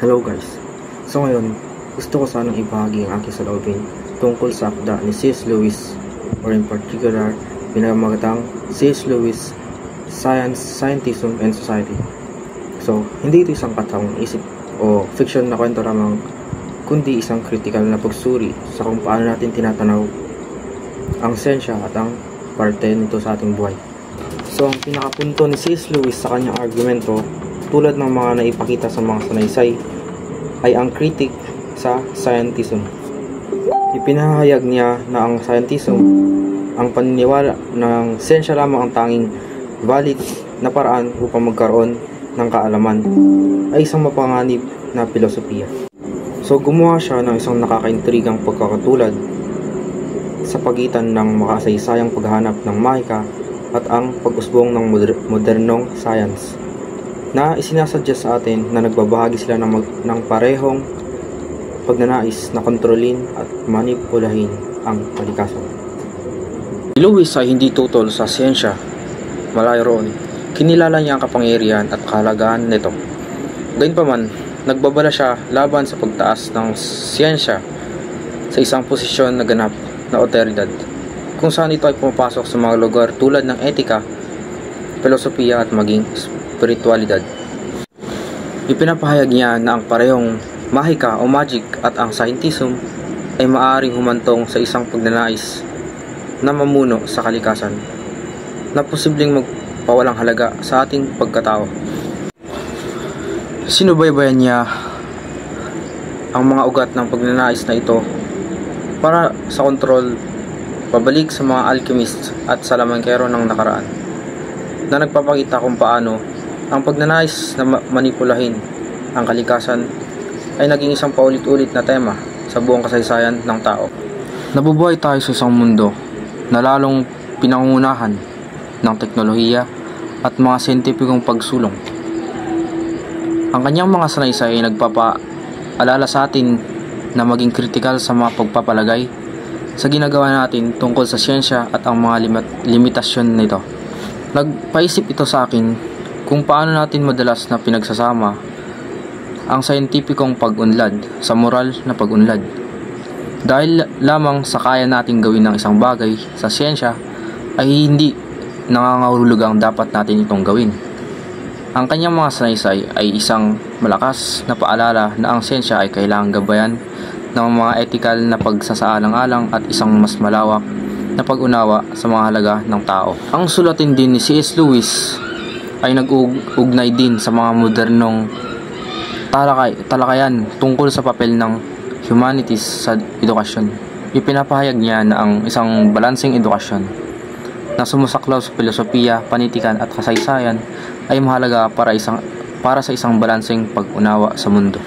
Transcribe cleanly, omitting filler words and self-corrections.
Hello guys! So ngayon, gusto ko sanang ibahagi ang aking saloobin tungkol sa akda ni C.S. Lewis, or in particular, pinamagatang C.S. Lewis, Science, Scientism, and Society. So, hindi ito isang katawang isip o fiction na kwento lamang, kundi isang critical na pagsuri sa kung paano natin tinatanaw ang siyensya at ang parte nito sa ating buhay. So, ang pinakapunto ni C.S. Lewis sa kanyang argumento, tulad ng mga naipakita sa mga sanaysay, ay ang critic sa scientism. Ipinahayag niya na ang scientism, ang paniniwala ng siyensya lamang ang tanging valid na paraan upang magkaroon ng kaalaman, ay isang mapanganib na filosofiya. So gumawa siya ng isang nakakaintrigang pagkakatulad sa pagitan ng makasaysayang paghahanap ng mahika at ang pag-usbong ng modernong science, na isinasuggest sa atin na nagbabahagi sila ng parehong pagnanais na kontrolin at manipulahin ang kalikasan. Lewis ay hindi tutol sa siyensya. Malayo roon, kinilala niya ang kapangyarihan at kahalagahan nito. Gayunpaman, nagbabala siya laban sa pagtaas ng siyensya sa isang posisyon na ganap na otoridad, kung saan ito ay pumapasok sa mga lugar tulad ng etika, filosofiya at maging spiritualidad. Ipinapahayag niya na ang parehong mahika o magic at ang scientism ay maaaring humantong sa isang pagnanais na mamuno sa kalikasan, na posibleng magpawalang halaga sa ating pagkatao. Sinubaybayan niya ang mga ugat ng pagnanais na ito para sa kontrol, pabalik sa mga alchemist at salamangkero ng nakaraan, na nagpapakita kung paano ang pagnanais na manipulahin ang kalikasan ay naging isang paulit-ulit na tema sa buong kasaysayan ng tao. Nabubuhay tayo sa isang mundo na lalong pinangungunahan ng teknolohiya at mga siyentipikong pagsulong. Ang kanyang mga sanaysay ay nagpapaalala sa atin na maging kritikal sa mga pagpapalagay sa ginagawa natin tungkol sa siyensya at ang mga limitasyon nito. Nagpaisip ito sa akin kung paano natin madalas na pinagsasama ang scientificong pag-unlad sa moral na pag-unlad. Dahil lamang sa kaya nating gawin ng isang bagay sa siyensya ay hindi nangangahulugan ang dapat natin itong gawin. Ang kanyang mga sanaysay ay isang malakas na paalala na ang siyensya ay kailangang gabayan ng mga etikal na pagsasaalang-alang at isang mas malawak na pag-unawa sa mga halaga ng tao. Ang sulatin din ni C.S. Lewis ay nag-ugnay din sa mga modernong talakayan tungkol sa papel ng humanities sa edukasyon. Ipinapahayag niya na ang isang balanseng edukasyon na sumusaklaw sa filosofiya, panitikan at kasaysayan ay mahalaga para sa isang balanseng pag-unawa sa mundo.